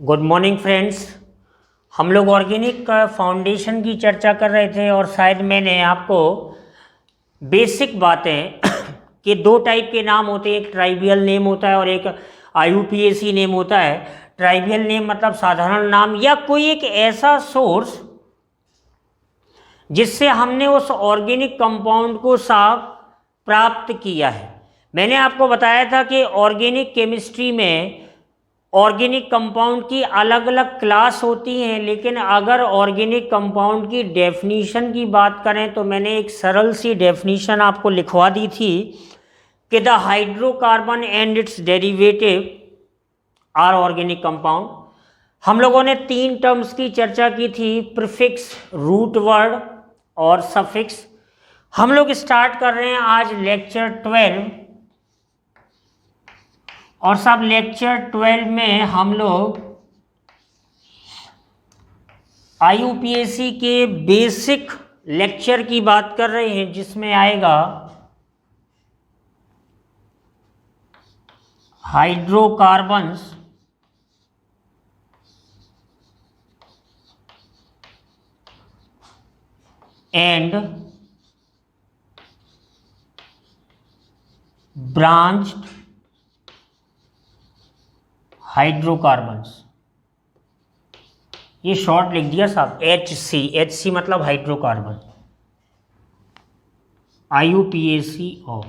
Good morning friends. हम लोग organic foundation की चर्चा कर रहे थे और शायद मैंने आपको बेसिक बातें कि दो टाइप के नाम होते हैं, एक ट्राइवियल नेम होता है और एक आईयूपीएसी नेम होता है। ट्राइवियल नेम मतलब साधारण नाम या कोई एक ऐसा सोर्स जिससे हमने उस ऑर्गेनिक कंपाउंड को साफ प्राप्त किया है। मैंने आपको बताया था कि ऑर्गेनिक केमिस्ट्री में ऑर्गेनिक कंपाउंड की अलग अलग क्लास होती हैं, लेकिन अगर ऑर्गेनिक कंपाउंड की डेफिनीशन की बात करें तो मैंने एक सरल सी डेफिनीशन आपको लिखवा दी थी कि the hydrocarbon and its derivative are organic compound. हम लोगों ने तीन टर्म्स की चर्चा की थी, प्रीफिक्स, रूट वर्ड और सफिक्स। हम लोग स्टार्ट कर रहे हैं आज लेक्चर 12 और सब लेक्चर 12 में हम लोग आईयूपीएसी के बेसिक लेक्चर की बात कर रहे हैं, जिसमें आएगा हाइड्रोकार्बन्स एंड ब्रांच्ड हाइड्रोकार्बन्स। ये शॉर्ट लिख दिया साहब, HC मतलब हाइड्रोकार्बन, आईयूपीएसी ऑफ।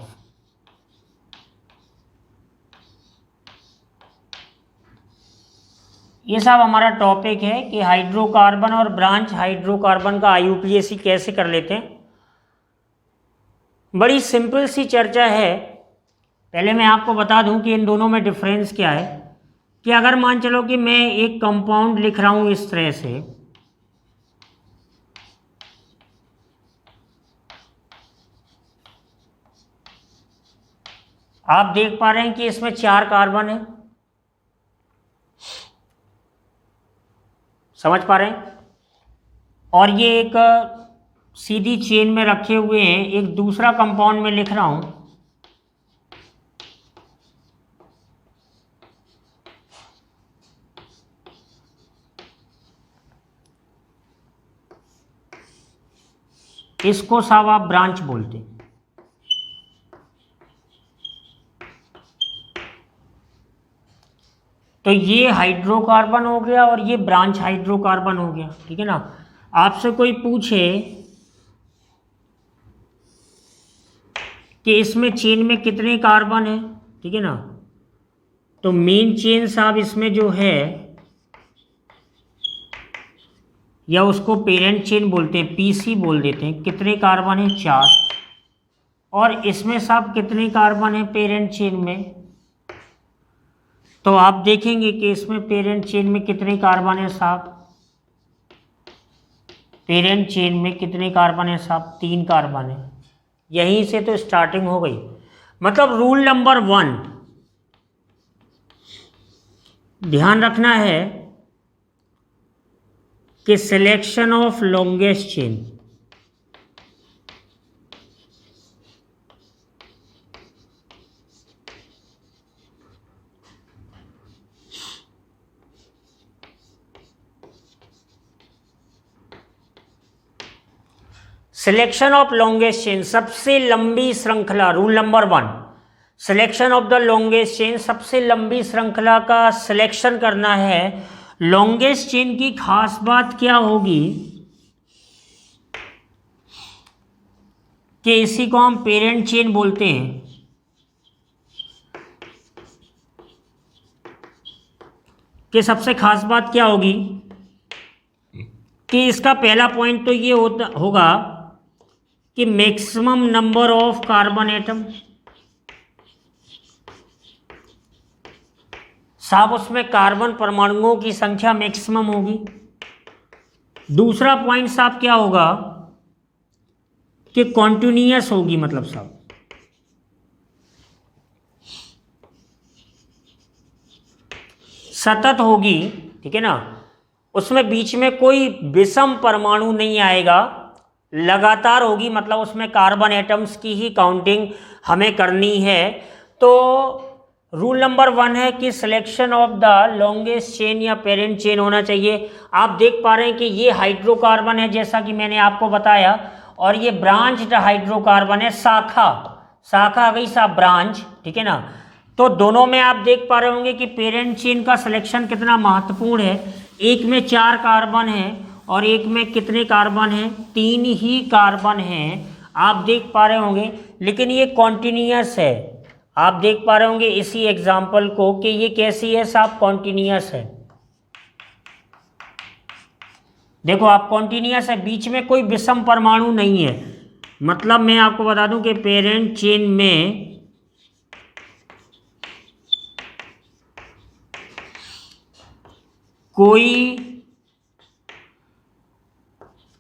ये साहब हमारा टॉपिक है कि हाइड्रोकार्बन और ब्रांच हाइड्रोकार्बन का आईयूपीएसी कैसे कर लेते हैं। बड़ी सिंपल सी चर्चा है। पहले मैं आपको बता दूं कि इन दोनों में डिफरेंस क्या है। कि अगर मान चलो कि मैं एक कंपाउंड लिख रहा हूं इस तरह से, आप देख पा रहे हैं कि इसमें 4 कार्बन है, समझ पा रहे हैं, और ये एक सीधी चेन में रखे हुए हैं। एक दूसरा कंपाउंड में लिख रहा हूं, इसको साहब आप ब्रांच बोलते हैं। तो ये हाइड्रोकार्बन हो गया और ये ब्रांच हाइड्रोकार्बन हो गया, ठीक है ना। आपसे कोई पूछे कि इसमें चेन में कितने कार्बन है, ठीक है ना, तो मेन चेन साहब इसमें जो है, या उसको पेरेंट चेन बोलते हैं, पीसी बोल देते हैं, कितने कार्बन है 4। और इसमें साहब कितने कार्बन है पेरेंट चेन में, तो आप देखेंगे कि इसमें पेरेंट चेन में कितने कार्बन है साहब, पेरेंट चेन में कितने कार्बन है साहब, 3 कार्बन है। यहीं से तो स्टार्टिंग हो गई। मतलब रूल नंबर 1 ध्यान रखना है कि selection of longest chain, selection of longest chain, सबसे लंबी श्रृंखला। Rule number 1, selection of the longest chain, सबसे लंबी श्रृंखला का सिलेक्शन करना है। लॉन्गेस्ट चेन की खास बात क्या होगी कि इसी को हम पेरेंट चेन बोलते हैं। कि सबसे खास बात क्या होगी कि इसका पहला पॉइंट तो ये होगा कि maximum number of carbon atom, साहब उसमें कार्बन परमाणुओं की संख्या मैक्सिमम होगी। दूसरा पॉइंट साहब क्या होगा कि कॉन्टिन्यूअस होगी, मतलब साहब सतत होगी, ठीक है ना। उसमें बीच में कोई विषम परमाणु नहीं आएगा, लगातार होगी। मतलब उसमें कार्बन एटम्स की ही काउंटिंग हमें करनी है। तो रूल नंबर 1 है कि selection of the longest chain या पेरेंट चेन होना चाहिए। आप देख पा रहे हैं कि ये हाइड्रोकार्बन है जैसा कि मैंने आपको बताया, और ये ब्रांच्ड हाइड्रोकार्बन है, शाखा आ गई साहब, ब्रांच, ठीक है ना। तो दोनों में आप देख पा रहे होंगे कि पेरेंट चेन का सिलेक्शन कितना महत्वपूर्ण है। एक में 4 कार्बन है और एक में कितने कार्बन हैं, 3 ही कार्बन हैं, आप देख पा रहे होंगे। लेकिन ये कॉन्टिन्यूअस है, आप देख पा रहे होंगे इसी एग्जाम्पल को कि ये कैसी है साहब, कॉन्टिन्यूअस है। देखो आप, कॉन्टिन्यूअस है, बीच में कोई विषम परमाणु नहीं है। मतलब मैं आपको बता दूं कि पेरेंट चेन में कोई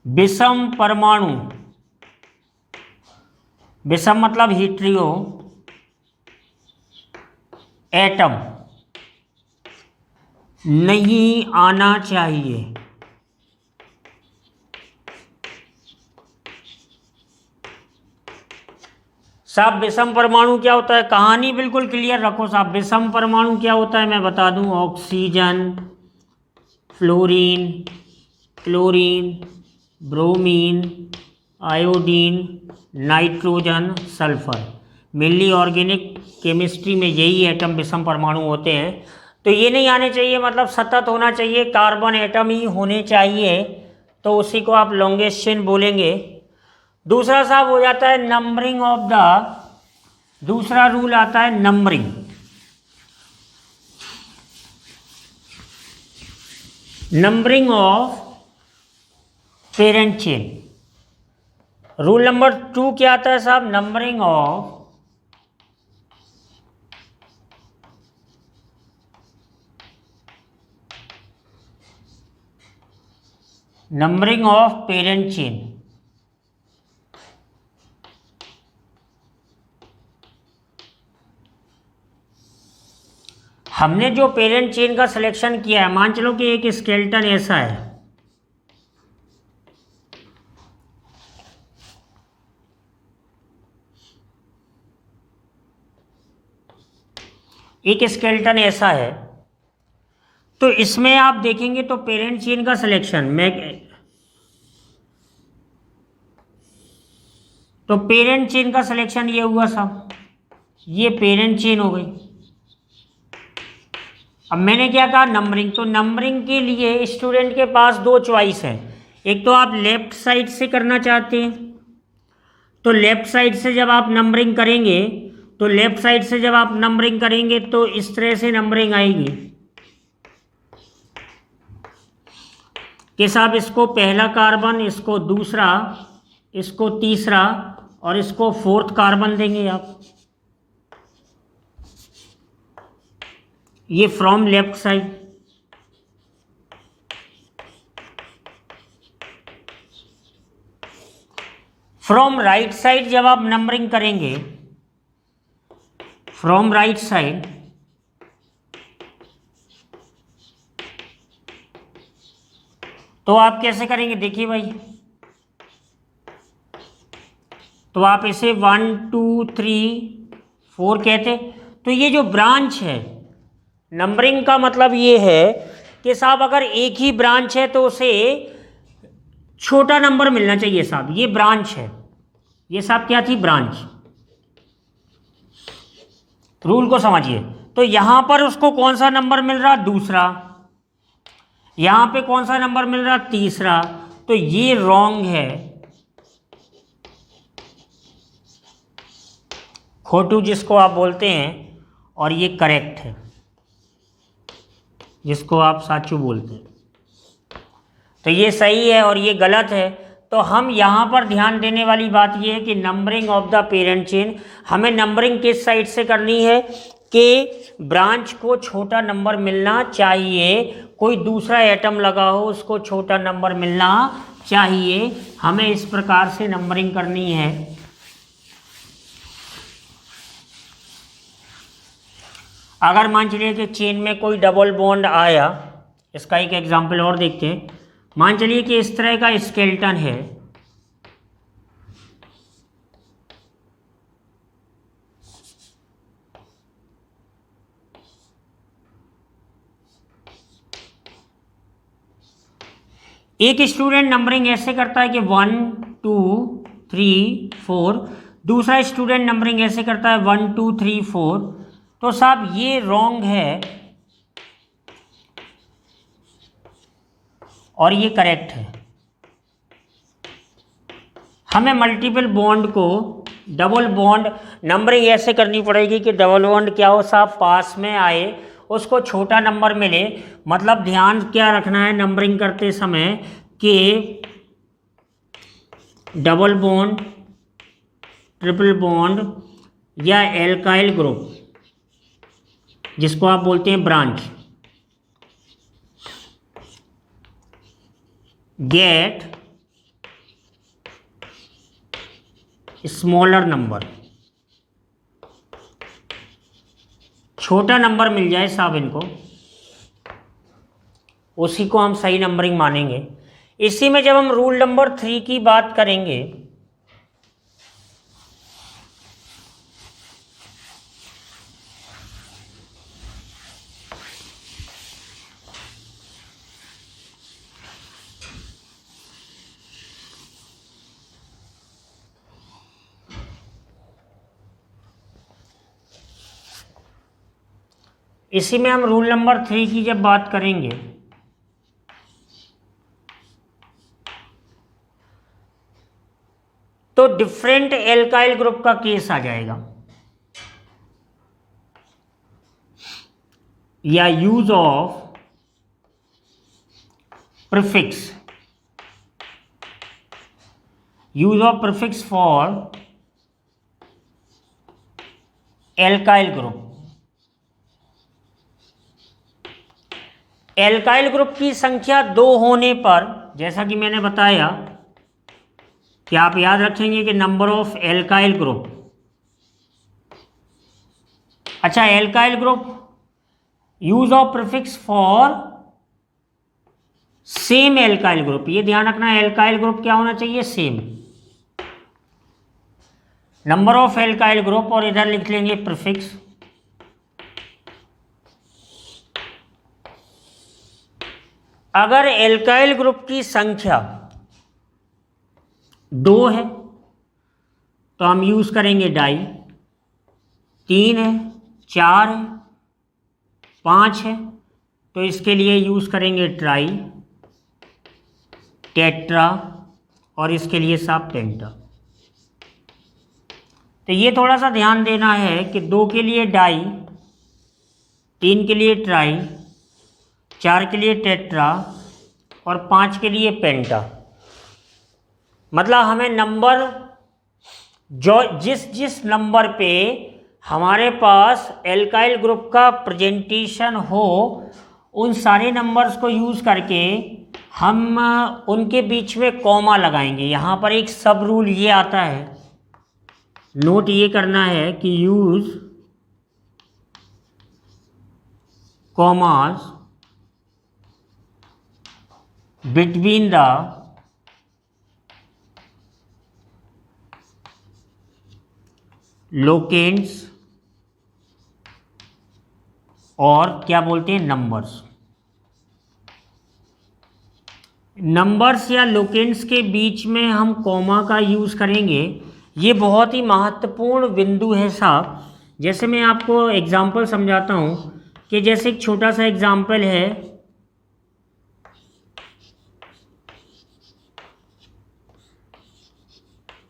विषम परमाणु, विषम मतलब हीट्रियो एटम नहीं आना चाहिए। साहब विषम परमाणु क्या होता है, कहानी बिल्कुल क्लियर रखो साहब। विषम परमाणु क्या होता है मैं बता दूं, oxygen, fluorine, chlorine, bromine, iodine, nitrogen, sulphur. Mainly organic chemistry में यही एटम विषम परमाणु होते हैं। तो ये नहीं आने चाहिए, मतलब सतत होना चाहिए, कार्बन एटम ही होने चाहिए, तो उसी को आप लॉन्गेस्ट चेन बोलेंगे। दूसरा साहब हो जाता है नंबरिंग ऑफ द, दूसरा रूल आता है numbering. Numbering of parent chain. Rule number 2 क्या आता है साहब, नंबरिंग ऑफ पेरेंट चेन। हमने जो पेरेंट चेन का सिलेक्शन किया है, मान चलो कि एक स्केलेटन ऐसा है, एक स्केलेटन ऐसा है, तो इसमें आप देखेंगे तो पेरेंट चेन का सिलेक्शन में, तो पेरेंट चेन का सिलेक्शन ये हुआ साहब, ये पेरेंट चेन हो गई। अब मैंने क्या कहा, नंबरिंग। तो नंबरिंग के लिए स्टूडेंट के पास 2 चॉइस हैं। एक तो आप लेफ्ट साइड से करना चाहते हैं, तो लेफ्ट साइड से जब आप नंबरिंग करेंगे, तो लेफ्ट साइड से जब आप नंबरिंग करेंगे तो इस तरह से नंबरिंग आएगी कि साहब इसको पहला कार्बन, इसको दूसरा, इसको तीसरा और इसको 4th कार्बन देंगे आप, ये from left side. From right side जब आप नंबरिंग करेंगे, फ्रॉम राइट साइड, तो आप कैसे करेंगे, देखिए भाई, तो आप इसे 1 2 3 4 कहते। तो ये जो ब्रांच है, नंबरिंग का मतलब ये है कि साहब अगर एक ही ब्रांच है तो उसे छोटा नंबर मिलना चाहिए साहब। ये ब्रांच है, ये साहब क्या थी, ब्रांच। रूल को समझिए। तो यहां पर उसको कौन सा नंबर मिल रहा, दूसरा। यहां पे कौन सा नंबर मिल रहा, तीसरा। तो ये रॉन्ग है, खोटू जिसको आप बोलते हैं, और ये करेक्ट है जिसको आप साचू बोलते हैं। तो ये सही है और ये गलत है। तो हम यहाँ पर ध्यान देने वाली बात ये है कि numbering of the parent chain, हमें नंबरिंग किस साइड से करनी है कि ब्रांच को छोटा नंबर मिलना चाहिए, कोई दूसरा एटम लगा हो उसको छोटा नंबर मिलना चाहिए, हमें इस प्रकार से नंबरिंग करनी है। अगर मान चलिए कि चेन में कोई डबल बॉन्ड आया, इसका एक एग्जांपल और देखते हैं। मान चलिए कि इस तरह का स्केलेटन है, एक स्टूडेंट नंबरिंग ऐसे करता है कि 1 2 3 4, दूसरा स्टूडेंट नंबरिंग ऐसे करता है 1 2 3 4। तो साहब ये रॉन्ग है और ये करेक्ट है। हमें मल्टीपल बॉन्ड को डबल बॉन्ड नंबरिंग ऐसे करनी पड़ेगी कि डबल बॉन्ड क्या हो साहब, पास में आए, उसको छोटा नंबर मिले। मतलब ध्यान क्या रखना है नंबरिंग करते समय कि डबल बॉन्ड, ट्रिपल बॉन्ड या एल्काइल ग्रुप, जिसको आप बोलते हैं ब्रांच, गेट स्मॉलर नंबर, छोटा नंबर मिल जाए साहब इनको, उसी को हम सही नंबरिंग मानेंगे। इसी में जब हम रूल नंबर 3 की बात करेंगे, इसी में हम रूल नंबर 3 की जब बात करेंगे तो डिफरेंट एल्काइल ग्रुप का केस आ जाएगा, या use of prefix, use of prefix for alkyl group. Alkyl group की संख्या 2 होने पर, जैसा कि मैंने बताया कि आप याद रखेंगे कि नंबर ऑफ एल्काइल ग्रुप। अच्छा, alkyl group use of prefix for same alkyl group, ये ध्यान रखना है एल्काइल ग्रुप क्या होना चाहिए, same. Number of alkyl group और इधर लिख लेंगे प्रीफिक्स। अगर एल्काइल ग्रुप की संख्या 2 है तो हम यूज करेंगे डाई, 3 है, 4 है, 5 है तो इसके लिए यूज करेंगे ट्राई, टेट्रा और इसके लिए साहब पेंटा। तो ये थोड़ा सा ध्यान देना है कि 2 के लिए डाई, 3 के लिए ट्राई, 4 के लिए टेट्रा और 5 के लिए पेंटा। मतलब हमें नंबर जो जिस नंबर पे हमारे पास एल्काइल ग्रुप का प्रेजेंटेशन हो, उन सारे नंबर्स को यूज़ करके हम उनके बीच में कॉमा लगाएंगे। यहाँ पर एक सब रूल ये आता है, नोट ये करना है कि use commas between the locands और क्या बोलते हैं नंबर्स। नंबर्स या लोकेंड्स के बीच में हम कॉमा का यूज़ करेंगे। ये बहुत ही महत्वपूर्ण बिंदु है साहब। जैसे मैं आपको एग्जांपल समझाता हूँ कि जैसे एक छोटा सा एग्जांपल है,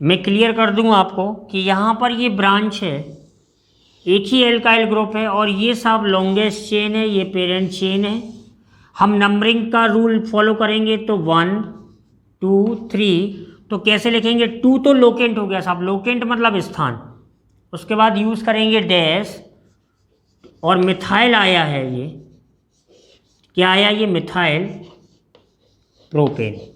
मैं क्लियर कर दूं आपको कि यहाँ पर ये ब्रांच है, एक ही एल्काइल ग्रुप है और ये सब लॉन्गेस्ट चेन है, ये पेरेंट चेन है। हम नंबरिंग का रूल फॉलो करेंगे तो 1 2 3, तो कैसे लिखेंगे, 2 तो लोकेंट हो गया साहब, लोकेंट मतलब स्थान। उसके बाद यूज़ करेंगे डैश और मिथाइल आया है, ये क्या आया, ये मिथाइल प्रोपेन।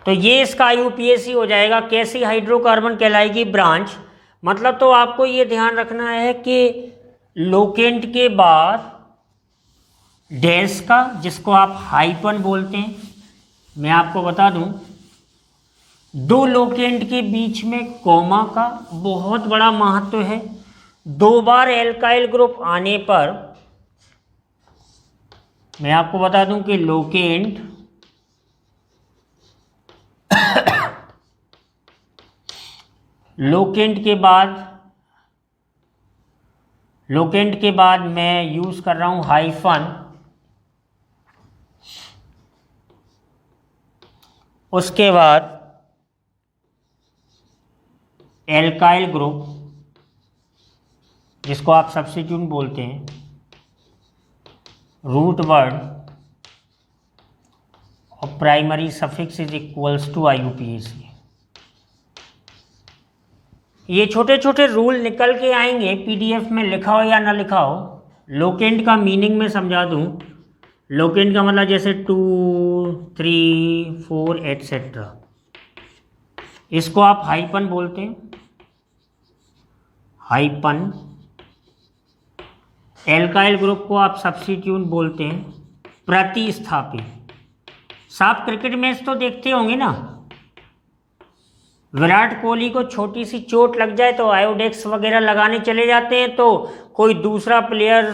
तो ये इसका IUPAC हो जाएगा, कैसी हाइड्रोकार्बन कहलाएगी, ब्रांच। मतलब तो आपको ये ध्यान रखना है कि लोकेंट के बाद डैश का, जिसको आप हाइपन बोलते हैं, मैं आपको बता दूं, 2 लोकेंट के बीच में कॉमा का बहुत बड़ा महत्व है। 2 बार एल्काइल ग्रुप आने पर मैं आपको बता दूं कि लोकेंट लोकेंट के बाद मैं यूज कर रहा हूं हाइफन, उसके बाद एल्काइल ग्रुप जिसको आप सब्स्टिट्यूट बोलते हैं, रूट वर्ड और primary suffix is equals to IUPAC। ये छोटे छोटे रूल निकल के आएंगे, PDF में लिखा हो या ना लिखा हो। लोकेंट का मीनिंग में समझा दूं। लोकेंट का मतलब जैसे 2, 3, 4 एटसेट्रा, इसको आप हाइपन बोलते हैं, हाइपन। एल्काइल ग्रुप को आप सब्स्टिट्यूट बोलते हैं, प्रतिस्थापी। साफ क्रिकेट मैच तो देखते होंगे ना, विराट कोहली को छोटी सी चोट लग जाए तो आयोडेक्स वगैरह लगाने चले जाते हैं, तो कोई दूसरा प्लेयर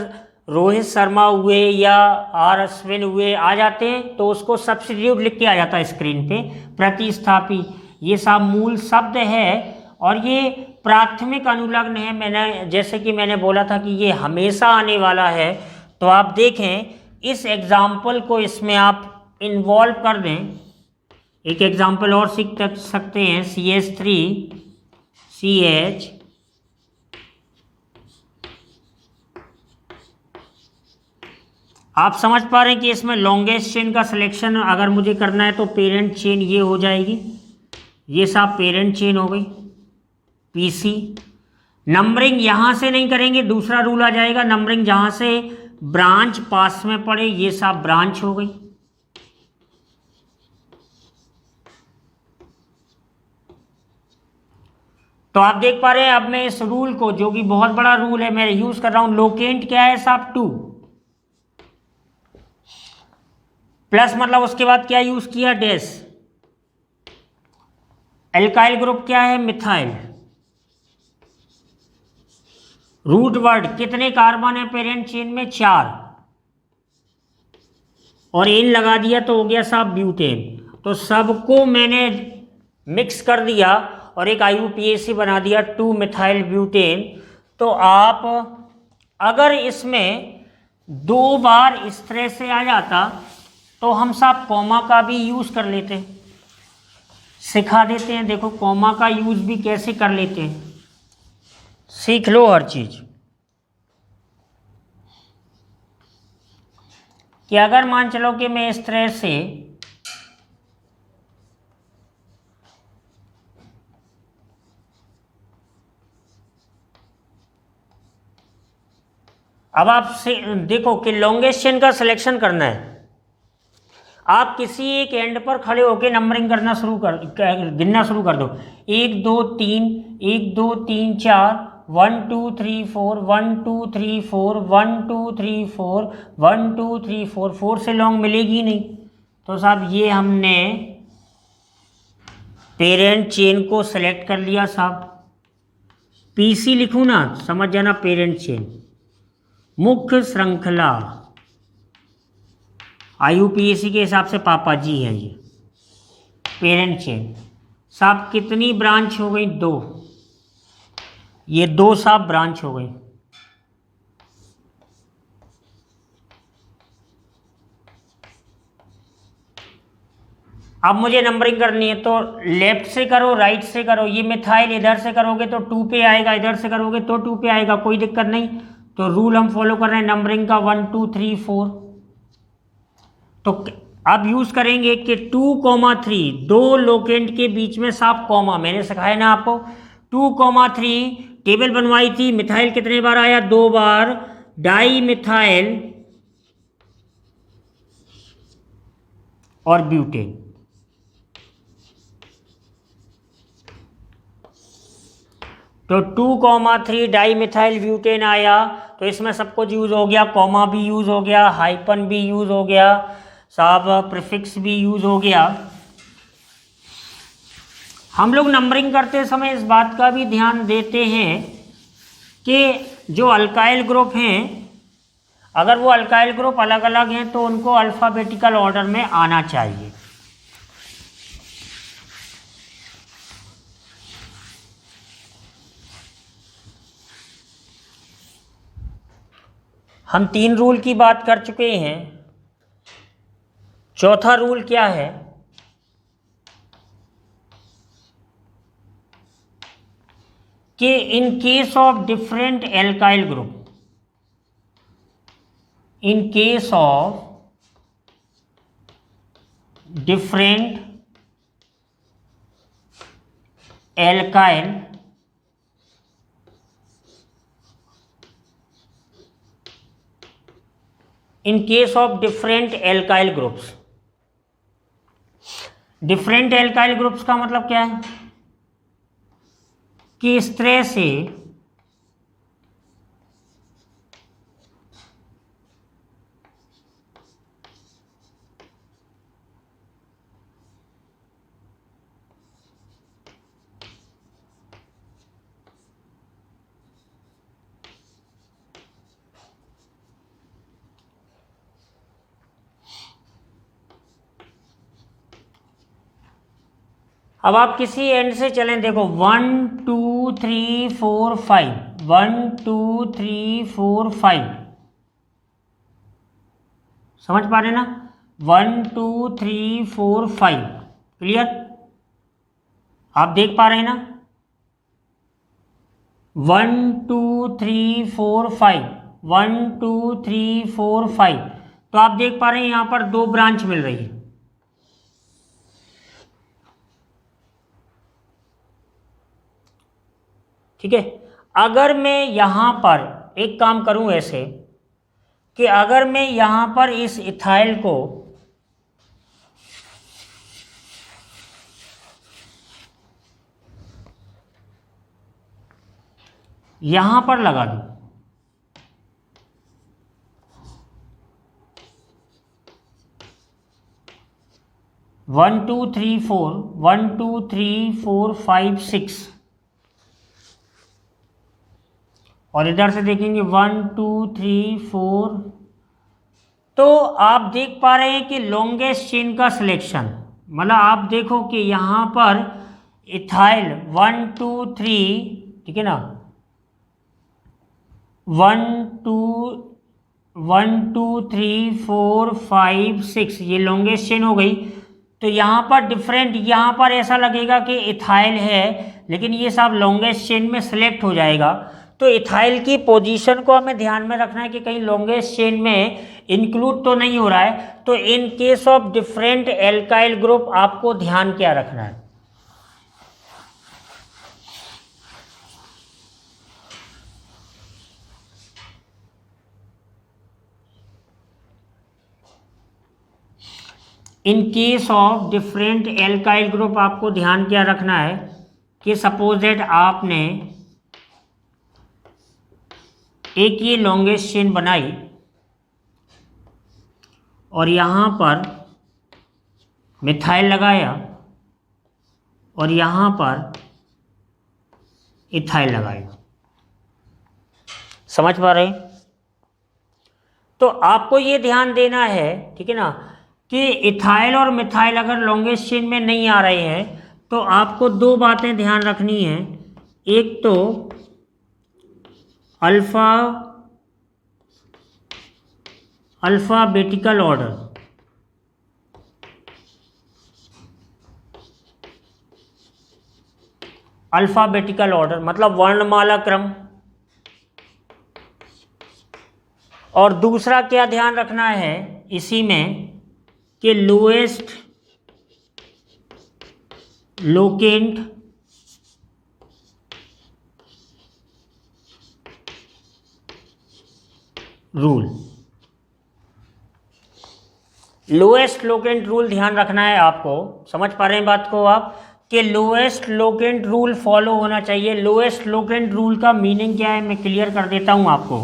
रोहित शर्मा हुए या R अश्विन हुए आ जाते हैं, तो उसको सब्स्टिट्यूट लिख के आ जाता है स्क्रीन पे, प्रतिस्थापी। ये सब मूल शब्द है और ये प्राथमिक अनुलग्न है। मैंने जैसे कि मैंने बोला था कि ये हमेशा आने वाला है, तो आप देखें इस एग्जाम्पल को इसमें आप इन्वॉल्व कर दें। एक एग्जाम्पल और सीख सकते हैं, CH3CH, आप समझ पा रहे हैं कि इसमें लॉन्गेस्ट चेन का सिलेक्शन अगर मुझे करना है तो पेरेंट चेन ये हो जाएगी, ये सब पेरेंट चेन हो गई, PC। नंबरिंग यहां से नहीं करेंगे, दूसरा रूल आ जाएगा, नंबरिंग जहां से ब्रांच पास में पड़े, ये सब ब्रांच हो गई। तो आप देख पा रहे हैं, अब मैं इस रूल को, जो कि बहुत बड़ा रूल है, मैं यूज कर रहा हूं। लोकेंट क्या है साहब? 2 प्लस, मतलब उसके बाद क्या यूज किया? डैश। एल्काइल ग्रुप क्या है? मिथाइल। रूट वर्ड कितने कार्बन है पेरेंट चेन में? 4, और इन लगा दिया तो हो गया साहब ब्यूटेन। तो सबको मैंने मिक्स कर दिया और एक IUPAC बना दिया, 2 मिथाइल ब्यूटेन। तो आप अगर इसमें 2 बार इस तरह से आ जाता तो हम साहब कॉमा का भी यूज कर लेते हैं, सिखा देते हैं। देखो कॉमा का यूज भी कैसे कर लेते हैं, सीख लो हर चीज। कि अगर मान चलो कि मैं इस तरह से अब आप देखो कि लॉन्गेस्ट चेन का सिलेक्शन करना है, आप किसी एक एंड पर खड़े होकर नंबरिंग करना गिनना शुरू कर दो। 1 2 3, 1 2 3 4, 1 2 3 4, 1 2 3 4, 1 2 3 4, 1 2 3 4, 4 से लॉन्ग मिलेगी नहीं। तो साहब ये हमने पेरेंट चेन को सेलेक्ट कर लिया साहब। PC लिखूं ना, समझ जाना, पेरेंट चेन, मुख्य श्रृंखला। IUPAC के हिसाब से पापा जी हैं ये पेरेंट चेन। साहब कितनी ब्रांच हो गई? 2, ये 2 साहब ब्रांच हो गई। अब मुझे नंबरिंग करनी है, तो लेफ्ट से करो, राइट से करो। ये मिथाइल इधर से करोगे तो 2 पे आएगा, इधर से करोगे तो 2 पे आएगा, कोई दिक्कत नहीं। तो रूल हम फॉलो कर रहे हैं नंबरिंग का, 1 2 3 4। तो अब यूज करेंगे कि 2,3, 2 लोकेंट के बीच में साफ कॉमा, मैंने सिखाया ना आपको। 2,3 टेबल बनवाई थी, मिथाइल कितने बार आया? 2 बार। डाई मिथाइल और ब्यूटेन। तो 2,3 डाई मिथाइल ब्यूटेन आया, तो इसमें सब कुछ यूज हो गया, कॉमा भी यूज हो गया, हाइपन भी यूज हो गया साहब, प्रीफिक्स भी यूज हो गया। हम लोग नंबरिंग करते समय इस बात का भी ध्यान देते हैं कि जो अल्काइल ग्रुप हैं, अगर वो अल्काइल ग्रुप अलग अलग हैं तो उनको अल्फ़ाबेटिकल ऑर्डर में आना चाहिए। हम 3 रूल की बात कर चुके हैं। चौथा रूल क्या है कि in case of different alkyl group, in case of different alkyl in case of different alkyl groups, different alkyl groups का मतलब क्या है कि इस तरह से अब आप किसी एंड से चलें, देखो 1 2 3 4 5, 1 2 3 4 5, समझ पा रहे ना? 1 2 3 4 5, क्लियर? आप देख पा रहे हैं ना? 1 2 3 4 5, 1 2 3 4 5, तो आप देख पा रहे हैं यहां पर 2 ब्रांच मिल रही है। ठीक है, अगर मैं यहां पर एक काम करूं ऐसे कि अगर मैं यहां पर इस इथाइल को यहां पर लगा दूं, वन टू थ्री फोर, 1 2 3 4 5 6, और इधर से देखेंगे 1 2 3 4, तो आप देख पा रहे हैं कि लॉन्गेस्ट चेन का सिलेक्शन, मतलब आप देखो कि यहां पर इथाइल 1 2 3, ठीक है ना, 1 2 1 2 3 4 5 6, ये लॉन्गेस्ट चेन हो गई। तो यहाँ पर डिफरेंट, यहाँ पर ऐसा लगेगा कि इथाइल है, लेकिन ये सब लॉन्गेस्ट चेन में सेलेक्ट हो जाएगा। तो इथाइल की पोजीशन को हमें ध्यान में रखना है कि कहीं लॉन्गेस्ट चेन में इंक्लूड तो नहीं हो रहा है। तो in case of different alkyl group आपको ध्यान क्या रखना है? In case of different alkyl group आपको ध्यान क्या रखना है कि सपोज दैट आपने एक ये लॉन्गेस्ट चेन बनाई और यहां पर मिथाइल लगाया और यहां पर इथाइल लगाया, समझ पा रहे? तो आपको ये ध्यान देना है, ठीक है ना, कि इथाइल और मिथाइल अगर लॉन्गेस्ट चेन में नहीं आ रहे हैं तो आपको 2 बातें ध्यान रखनी है। एक तो अल्फाबेटिकल ऑर्डर, अल्फाबेटिकल ऑर्डर मतलब वर्णमाला क्रम, और दूसरा क्या ध्यान रखना है इसी में कि lowest locant rule, lowest locant rule ध्यान रखना है आपको। समझ पा रहे हैं बात को आप कि लोएस्ट लोकेंट रूल फॉलो होना चाहिए। लोएस्ट लोकेंट रूल का मीनिंग क्या है मैं क्लियर कर देता हूं आपको।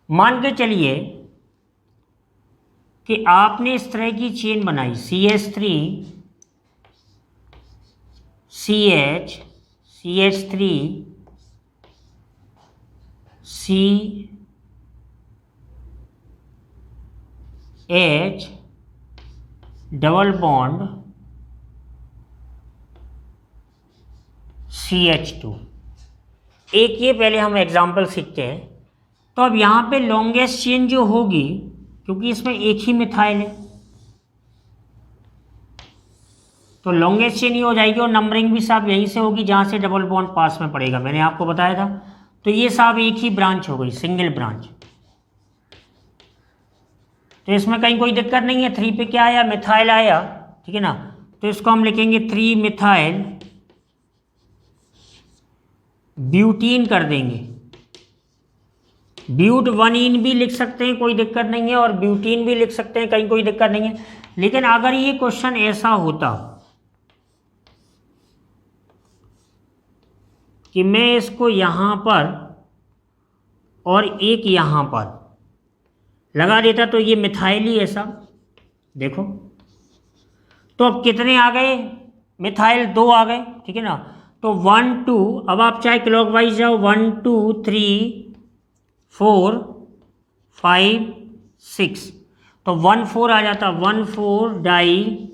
मान के चलिए कि आपने इस तरह की चेन बनाई CH3 CH3 CH double bond CH2। एक ये पहले हम एग्जाम्पल सीखते हैं। तो अब यहाँ पे लॉन्गेस्ट चेन जो होगी, क्योंकि इसमें एक ही मिथाइल है, तो लॉन्गेस्ट चेन ही हो जाएगी और नंबरिंग भी साहब यहीं से होगी जहाँ से डबल बॉन्ड पास में पड़ेगा, मैंने आपको बताया था। तो ये साहब एक ही ब्रांच हो गई, सिंगल ब्रांच। तो इसमें कहीं कोई दिक्कत नहीं है। 3 पे क्या आया, मिथाइल आया, ठीक है ना। तो इसको हम लिखेंगे 3 मिथाइल ब्यूटीन कर देंगे। ब्यूट 1 भी लिख सकते हैं, कोई दिक्कत नहीं है, और ब्यूटीन भी लिख सकते हैं, कहीं कोई दिक्कत नहीं है। लेकिन अगर ये क्वेश्चन ऐसा होता कि मैं इसको यहां पर और एक यहां पर लगा देता तो ये मिथाइल ही ऐसा, देखो। तो अब कितने आ गए, मिथाइल 2 आ गए, ठीक है ना। तो 1 2, अब आप चाहे क्लॉकवाइज जाओ, 1 2 3 4 5 6, तो 1 4 आ जाता, 1 4 डाई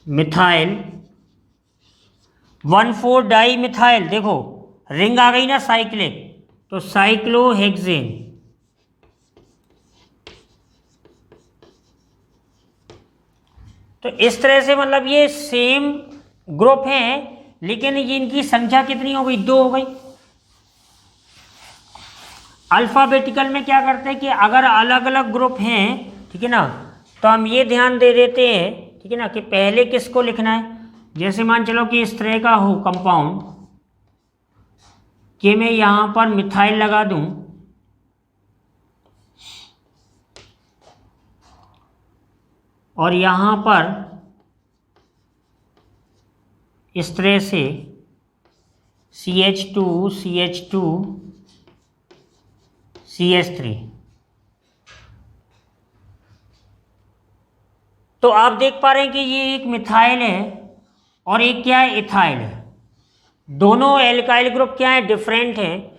मिथाइल, 1 4 डाई मिथाइल। देखो रिंग आ गई ना साइक्लिक, तो साइक्लोहेक्सेन। तो इस तरह से मतलब ये सेम ग्रुप हैं, लेकिन ये इनकी संख्या कितनी हो गई, 2 हो गई। अल्फाबेटिकल में क्या करते हैं कि अगर अलग अलग ग्रुप हैं, ठीक है ना, तो हम ये ध्यान दे देते हैं, ठीक है ना, कि पहले किसको लिखना है। जैसे मान चलो कि इस तरह का हो कंपाउंड कि मैं यहां पर मिथाइल लगा दूं, और यहां पर इस तरह से CH2 CH2 CH3। तो आप देख पा रहे हैं कि ये एक मिथाइल है और एक क्या है, इथाइल है। दोनों एल्काइल ग्रुप क्या है, डिफरेंट हैं।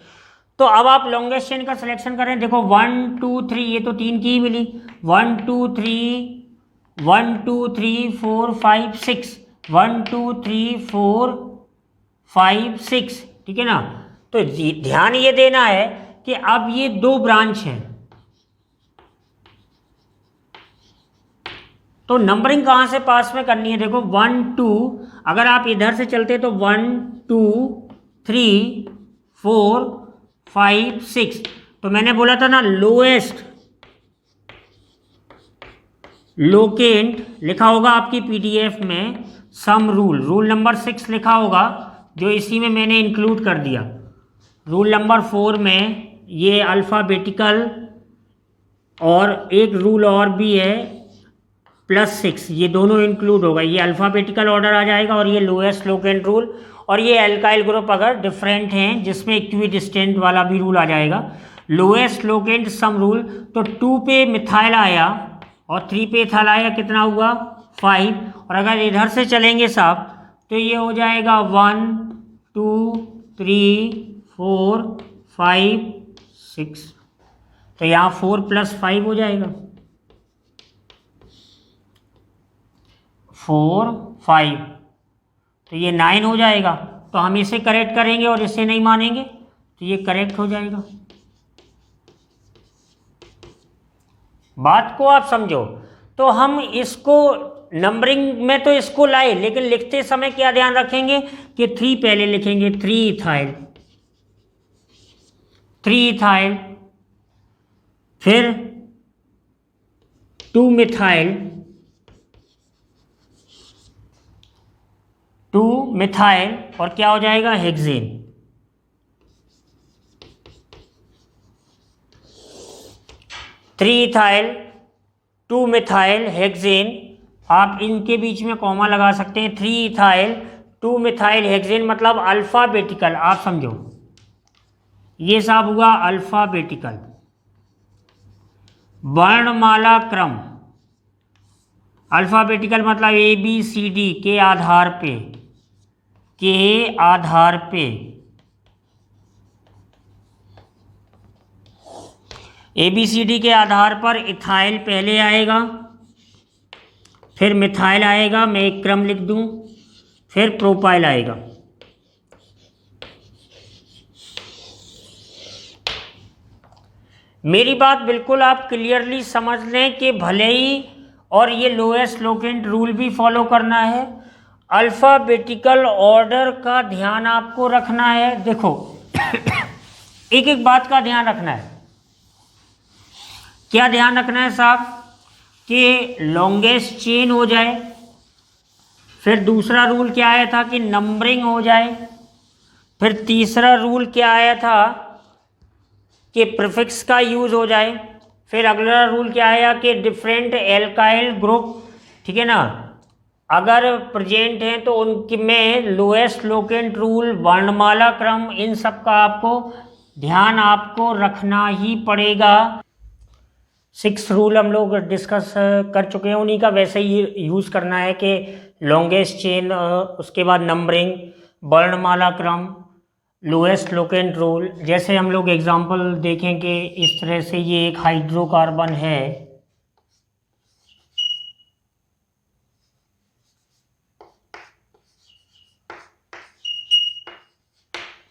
तो अब आप लॉन्गेस्ट चेन का सिलेक्शन करें। देखो 1 2 3, ये तो 3 की ही मिली, 1 2 3 1 2 3 4 5 6, 1 2 3 4 5 6, ठीक है ना। तो ध्यान ये देना है कि अब ये 2 ब्रांच हैं, तो नंबरिंग कहां से पास में करनी है। देखो 1 2, अगर आप इधर से चलते तो 1 2 3 4 5 6, तो मैंने बोला था ना लोएस्ट लोकेंट लिखा होगा आपकी PDF में, सम रूल नंबर 6 लिखा होगा, जो इसी में मैंने इंक्लूड कर दिया। रूल नंबर 4 में ये अल्फ़ाबेटिकल, और एक रूल और भी है +6, ये दोनों इंक्लूड होगा। ये अल्फ़ाबेटिकल ऑर्डर आ जाएगा और ये लोएस्ट लोकेंट रूल, और ये एल्काइल ग्रुप अगर डिफरेंट हैं जिसमें इक्विडिस्टेंट वाला भी रूल आ जाएगा। लोएस्ट लोकेंट सम रूल, तो 2 पे मिथाइल आया और 3 पे इथाइल आया, कितना हुआ 5। और अगर इधर से चलेंगे साहब तो ये हो जाएगा 1 2 3 4 5 6, तो यहाँ 4 + 5 हो जाएगा, 4 5, तो ये 9 हो जाएगा। तो हम इसे करेक्ट करेंगे और इसे नहीं मानेंगे, तो ये करेक्ट हो जाएगा। बात को आप समझो। तो हम इसको नंबरिंग में तो इसको लाए, लेकिन लिखते समय क्या ध्यान रखेंगे कि 3 पहले लिखेंगे, 3 इथाइल, 3 इथाइल, फिर 2 मिथाइल, 2 मिथाइल, और क्या हो जाएगा hexane. Three ethyl 2 methyl hexane, आप इनके बीच में कॉमा लगा सकते हैं। 3 इथाइल 2 मिथाइल हेक्सेन, मतलब अल्फ़ाबेटिकल, आप समझो ये साहब हुआ अल्फ़ाबेटिकल वर्णमाला क्रम। अल्फ़ाबेटिकल मतलब ABCD के आधार पे, के आधार पे ABCD के आधार पर इथाइल पहले आएगा, फिर मिथाइल आएगा, मैं एक क्रम लिख दूं, फिर प्रोपाइल आएगा। मेरी बात बिल्कुल आप क्लियरली समझ लें कि भले ही, और ये लोएस्ट लोकेंट रूल भी फॉलो करना है, अल्फ़ाबेटिकल ऑर्डर का ध्यान आपको रखना है। देखो एक एक बात का ध्यान रखना है। क्या ध्यान रखना है साहब? कि लॉन्गेस्ट चेन हो जाए, फिर दूसरा रूल क्या आया था कि नंबरिंग हो जाए, फिर तीसरा रूल क्या आया था कि प्रीफिक्स का यूज़ हो जाए, फिर अगला रूल क्या आया कि डिफरेंट एल्काइल ग्रुप, ठीक है ना, अगर प्रेजेंट हैं तो उनकी में लोएस्ट लोकेंट रूल, वर्णमाला क्रम, इन सब का आपको ध्यान आपको रखना ही पड़ेगा। 6 रूल हम लोग डिस्कस कर चुके हैं, उन्हीं का वैसे ही यूज़ करना है कि लॉन्गेस्ट चेन, उसके बाद नंबरिंग, वर्णमाला क्रम, लोएस्ट लोकेंट रूल। जैसे हम लोग एग्जांपल देखें कि इस तरह से ये एक हाइड्रोकार्बन है,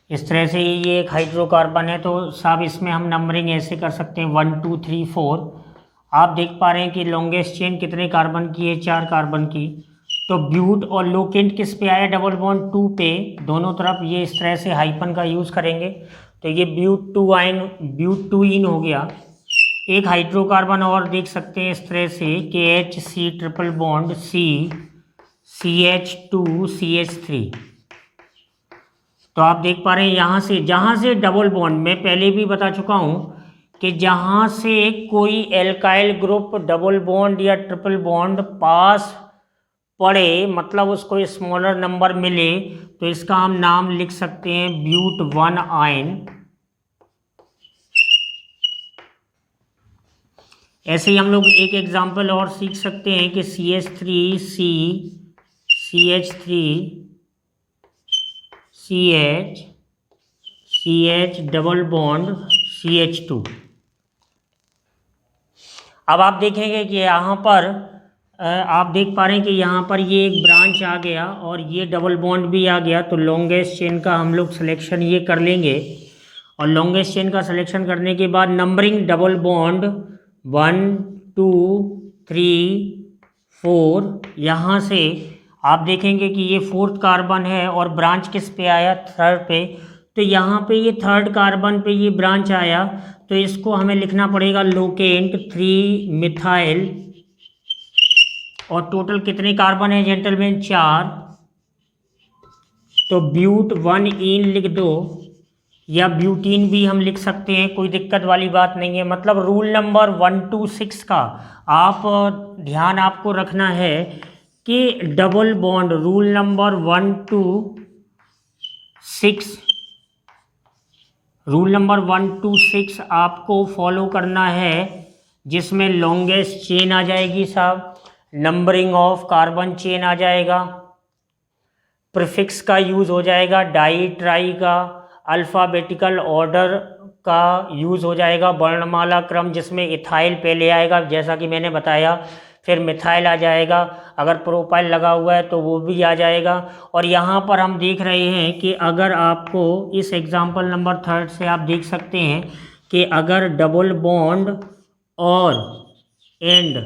इस तरह से ये एक हाइड्रोकार्बन है, तो साहब इसमें हम नंबरिंग ऐसे कर सकते हैं 1 2 3 4। आप देख पा रहे हैं कि लॉन्गेस्ट चेन कितने कार्बन की है? 4 कार्बन की। तो ब्यूट और लोकेंट किस पे आया? डबल बॉन्ड 2 पे, दोनों तरफ ये इस तरह से हाइपन का यूज़ करेंगे, तो ये ब्यूट 2 इन हो गया। एक हाइड्रोकार्बन और देख सकते हैं इस तरह से कि HC triple bond C CH2 CH3। तो आप देख पा रहे हैं यहाँ से, जहाँ से डबल बॉन्ड, मैं पहले भी बता चुका हूँ कि जहाँ से कोई एल्काइल ग्रुप डबल बॉन्ड या ट्रिपल बॉन्ड पास पड़े, मतलब उसको स्मॉलर नंबर मिले, तो इसका हम नाम लिख सकते हैं ब्यूट 1 आयन। ऐसे ही हम लोग एक एग्जाम्पल और सीख सकते हैं कि CH3C CH3 CH double bond CH2। अब आप देखेंगे कि यहाँ पर आप देख पा रहे हैं कि यहाँ पर ये एक ब्रांच आ गया और ये डबल बॉन्ड भी आ गया, तो लॉन्गेस्ट चेन का हम लोग सिलेक्शन ये कर लेंगे। और लॉन्गेस्ट चेन का सिलेक्शन करने के बाद नंबरिंग डबल बॉन्ड 1 2 3 4, यहाँ से आप देखेंगे कि ये 4th कार्बन है और ब्रांच किस पे आया? 3rd पे। तो यहाँ पे ये 3rd कार्बन पे ये ब्रांच आया, तो इसको हमें लिखना पड़ेगा लोकेंट 3 मिथाइल। और टोटल कितने कार्बन है जेंटलमैन? 4। तो ब्यूट 1 इन लिख दो, या ब्यूटीन भी हम लिख सकते हैं, कोई दिक्कत वाली बात नहीं है। मतलब रूल नंबर 1 to 6 का आप ध्यान आपको रखना है कि double bond, rule number 1 to 6, rule number 1 to 6 आपको फॉलो करना है, जिसमें लॉन्गेस्ट चेन आ जाएगी साहब, नंबरिंग ऑफ कार्बन चेन आ जाएगा, प्रीफिक्स का यूज़ हो जाएगा, डाई ट्राई का, अल्फ़ाबेटिकल ऑर्डर का यूज़ हो जाएगा, वर्णमाला क्रम जिसमें इथाइल पहले आएगा जैसा कि मैंने बताया, फिर मिथाइल आ जाएगा, अगर प्रोपाइल लगा हुआ है तो वो भी आ जाएगा। और यहाँ पर हम देख रहे हैं कि अगर आपको इस एग्जाम्पल नंबर 3 से आप देख सकते हैं कि अगर डबल बॉन्ड और एंड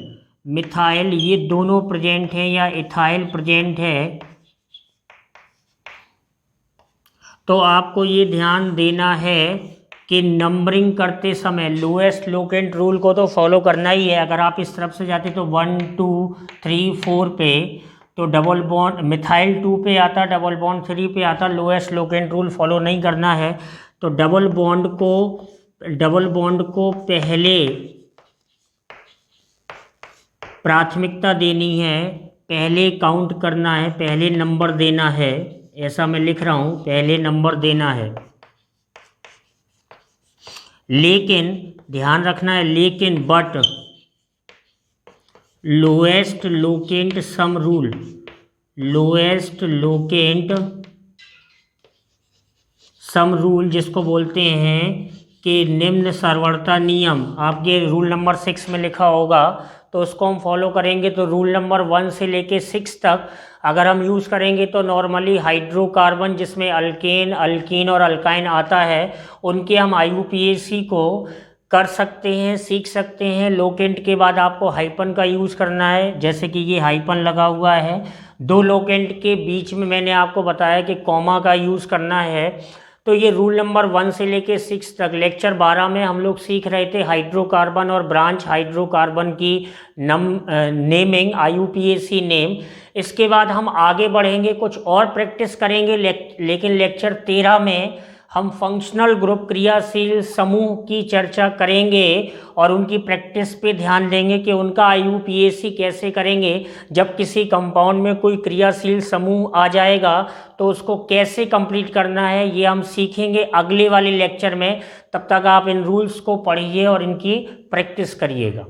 मिथाइल ये दोनों प्रेजेंट हैं या इथाइल प्रेजेंट है, तो आपको ये ध्यान देना है कि नंबरिंग करते समय लोएस्ट लोकेंट रूल को तो फॉलो करना ही है। अगर आप इस तरफ से जाते तो 1 2 3 4 पे, तो डबल बॉन्ड मिथाइल 2 पे आता, डबल बॉन्ड 3 पे आता, लोएस्ट लोकेंट रूल फॉलो नहीं करना है। तो डबल बॉन्ड को पहले प्राथमिकता देनी है, पहले काउंट करना है, पहले नंबर देना है, ऐसा मैं लिख रहा हूँ, पहले नंबर देना है। लेकिन ध्यान रखना है, लेकिन but lowest locant sum rule, lowest locant sum rule जिसको बोलते हैं कि निम्न सरवरता नियम, आपके रूल नंबर 6 में लिखा होगा, तो उसको हम फॉलो करेंगे। तो रूल नंबर 1 से लेके 6 तक अगर हम यूज़ करेंगे तो नॉर्मली हाइड्रोकार्बन जिसमें अल्केन, अल्कीन और अल्काइन आता है, उनके हम IUPAC को कर सकते हैं, सीख सकते हैं। लोकेंट के बाद आपको हाइपन का यूज़ करना है, जैसे कि ये हाइपन लगा हुआ है। 2 लोकेंट के बीच में मैंने आपको बताया कि कॉमा का यूज़ करना है। तो ये रूल नंबर 1 से लेके 6 तक लेक्चर 12 में हम लोग सीख रहे थे हाइड्रोकार्बन और ब्रांच हाइड्रोकार्बन की नेमिंग, IUPAC नेम। इसके बाद हम आगे बढ़ेंगे, कुछ और प्रैक्टिस करेंगे, लेकिन लेक्चर 13 में हम फंक्शनल ग्रुप क्रियाशील समूह की चर्चा करेंगे और उनकी प्रैक्टिस पे ध्यान देंगे कि उनका IUPAC कैसे करेंगे। जब किसी कंपाउंड में कोई क्रियाशील समूह आ जाएगा तो उसको कैसे कंप्लीट करना है, ये हम सीखेंगे अगले वाले लेक्चर में। तब तक आप इन रूल्स को पढ़िए और इनकी प्रैक्टिस करिएगा।